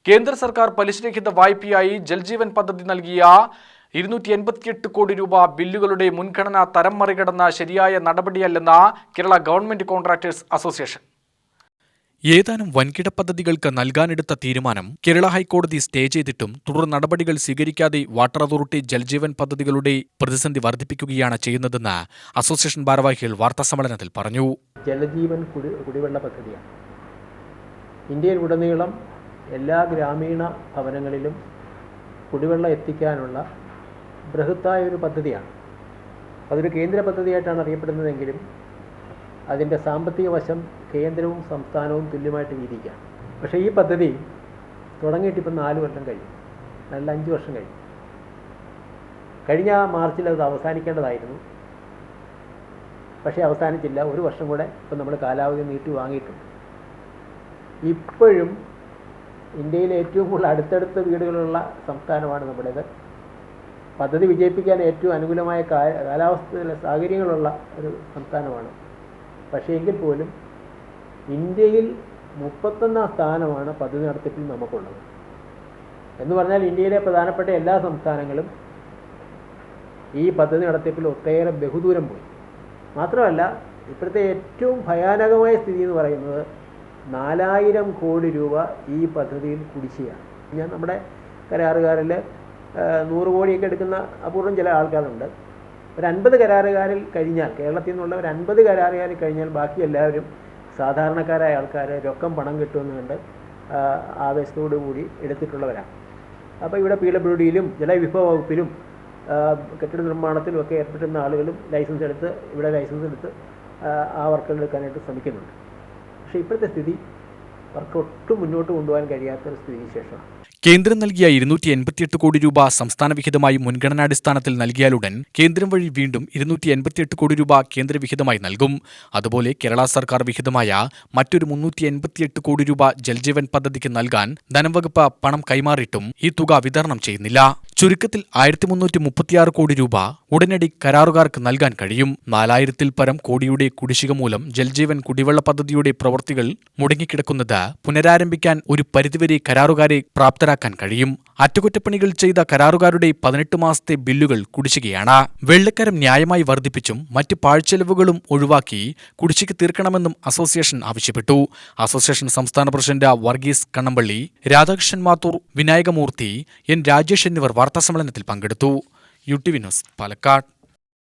കേന്ദ്ര സർക്കാർ പലിശരഹിത വായ്പയായി ജൽജീവൻ പദ്ധതി നൽകിയ 288 കോടി രൂപ ബില്ലുകളുടെ മുൻഗണനാ തരം മറികടന്ന ശരിയായ നടപടിയല്ലെന്ന കേരള ഗവൺമെന്റ് കോൺട്രാക്ടേഴ്സ് അസോസിയേഷൻ. ഏതാനും വൻകിട പദ്ധതികൾക്ക് നൽകാനെടുത്ത തീരുമാനം കേരള ഹൈക്കോടതി സ്റ്റേ ചെയ്തിട്ടും തുടർ നടപടികൾ സ്വീകരിക്കാതെ വാട്ടർ അതോറിറ്റി ജൽജീവൻ പദ്ധതികളുടെ പ്രതിസന്ധി വർദ്ധിപ്പിക്കുകയാണ് ചെയ്യുന്നതെന്ന് അസോസിയേഷൻ ഭാരവാഹികൾ വാർത്താസമ്മേളനത്തിൽ പറഞ്ഞു. ജലജീവൻ കുടിവെള്ള പദ്ധതിയാണ്. ഇന്ത്യയിലുടനീളം എല്ലാ ഗ്രാമീണ ഭവനങ്ങളിലും കുടിവെള്ളം എത്തിക്കാനുള്ള ബൃഹത്തായ ഒരു പദ്ധതിയാണ്. അതൊരു കേന്ദ്ര പദ്ധതിയായിട്ടാണ് അറിയപ്പെടുന്നതെങ്കിലും അതിൻ്റെ സാമ്പത്തിക വശം കേന്ദ്രവും സംസ്ഥാനവും തുല്യമായിട്ട് വീതിക്കുകയാണ്. പക്ഷേ ഈ പദ്ധതി തുടങ്ങിയിട്ട് ഇപ്പം 4 വർഷം കഴിഞ്ഞു, നല്ല 5 വർഷം കഴിഞ്ഞു. കഴിഞ്ഞ മാർച്ചിൽ അത് അവസാനിക്കേണ്ടതായിരുന്നു, പക്ഷേ അവസാനിച്ചില്ല. 1 വർഷം കൂടെ ഇപ്പം നമ്മൾ കാലാവധി നീട്ടി വാങ്ങിയിട്ടുണ്ട്. ഇപ്പോഴും ഇന്ത്യയിലെ ഏറ്റവും കൂടുതൽ അടുത്തടുത്ത വീടുകളുള്ള സംസ്ഥാനമാണ് നമ്മുടേത്. പദ്ധതി വിജയിപ്പിക്കാൻ ഏറ്റവും അനുകൂലമായ കാലാവസ്ഥയിലെ സാഹചര്യങ്ങളുള്ള ഒരു സംസ്ഥാനമാണ്. പക്ഷേ എങ്കിൽ പോലും ഇന്ത്യയിൽ 31ാം സ്ഥാനമാണ് പദ്ധതി നടത്തിപ്പിൽ നമുക്കുള്ളത്. എന്ന് പറഞ്ഞാൽ ഇന്ത്യയിലെ പ്രധാനപ്പെട്ട എല്ലാ സംസ്ഥാനങ്ങളും ഈ പദ്ധതി നടത്തിപ്പിൽ ഒട്ടേറെ ബഹുദൂരം പോയി. മാത്രമല്ല, ഇപ്പോഴത്തെ ഏറ്റവും ഭയാനകമായ സ്ഥിതി എന്ന് പറയുന്നത് 4000 കോടി രൂപ ഈ പദ്ധതിയിൽ കുടിശ്ശികയാണ്. നമ്മുടെ കരാറുകാരിൽ 100 കോടിയൊക്കെ എടുക്കുന്ന അപൂർവം ചില ആൾക്കാരുണ്ട്. ഒരു 50 കരാറുകാരിൽ കഴിഞ്ഞാൽ, കേരളത്തിൽ നിന്നുള്ള ഒരു 50 കരാറുകാരിൽ കഴിഞ്ഞാൽ ബാക്കി എല്ലാവരും സാധാരണക്കാരായ ആൾക്കാർ പണം കിട്ടുമെന്ന് കണ്ട് ആവേശത്തോടു കൂടി എടുത്തിട്ടുള്ളവരാണ്. അപ്പോൾ ഇവിടെ PWDയിലും ജലവിഭവ വകുപ്പിലും കെട്ടിട നിർമ്മാണത്തിലും ഒക്കെ ഏർപ്പെട്ടുന്ന ആളുകളും ലൈസൻസ് എടുത്ത് ആ വർക്കുകൾ എടുക്കാനായിട്ട് ശ്രമിക്കുന്നുണ്ട്. പക്ഷേ ഇപ്പോഴത്തെ സ്ഥിതി അവർക്ക് ഒട്ടും മുന്നോട്ട് കൊണ്ടുപോകാൻ കഴിയാത്തൊരു സ്ഥിതിവിശേഷമാണ്. കേന്ദ്രം നൽകിയ 288 കോടി രൂപ സംസ്ഥാന വിഹിതമായി മുൻഗണനാടിസ്ഥാനത്തിൽ നൽകിയാലുടൻ കേന്ദ്രം വഴി വീണ്ടും 288 കോടി രൂപ കേന്ദ്രവിഹിതമായി നൽകും. അതുപോലെ കേരള സർക്കാർ വിഹിതമായ മറ്റൊരു 388 കോടി രൂപ ജൽജീവൻ പദ്ധതിക്ക് നൽകാൻ ധനവകുപ്പ് പണം കൈമാറിയിട്ടും ഈ തുക വിതരണം ചെയ്യുന്നില്ല. ചുരുക്കത്തിൽ 1336 കോടി രൂപ ഉടനടി കരാറുകാർക്ക് നൽകാൻ കഴിയും. 4000-ൽ പരം കോടിയുടെ കുടിശ്ശിക മൂലം ജൽജീവൻ കുടിവെള്ള പദ്ധതിയുടെ പ്രവൃത്തികൾ മുടങ്ങിക്കിടക്കുന്നത് പുനരാരംഭിക്കാൻ ഒരു പരിധിവരെ കരാറുകാരെ പ്രാപ്തരാക്കാൻ കഴിയും. അറ്റകുറ്റപ്പണികൾ ചെയ്ത കരാറുകാരുടെ 18 മാസത്തെ ബില്ലുകൾ കുടിശ്ശികയാണ്. വെള്ളക്കരം ന്യായമായി വർദ്ധിപ്പിച്ചും മറ്റ് പാഴ്ചെലവുകളും ഒഴിവാക്കി കുടിശ്ശിക തീർക്കണമെന്നും അസോസിയേഷൻ ആവശ്യപ്പെട്ടു. അസോസിയേഷൻ സംസ്ഥാന പ്രസിഡന്റ് വർഗീസ് കണ്ണമ്പള്ളി, രാധാകൃഷ്ണൻ മാത്തൂർ, വിനായകമൂർത്തി, എൻ രാജേഷ് എന്നിവർ വാർത്താസമ്മേളനത്തിൽ പങ്കെടുത്തു. UTV news, Palakkad.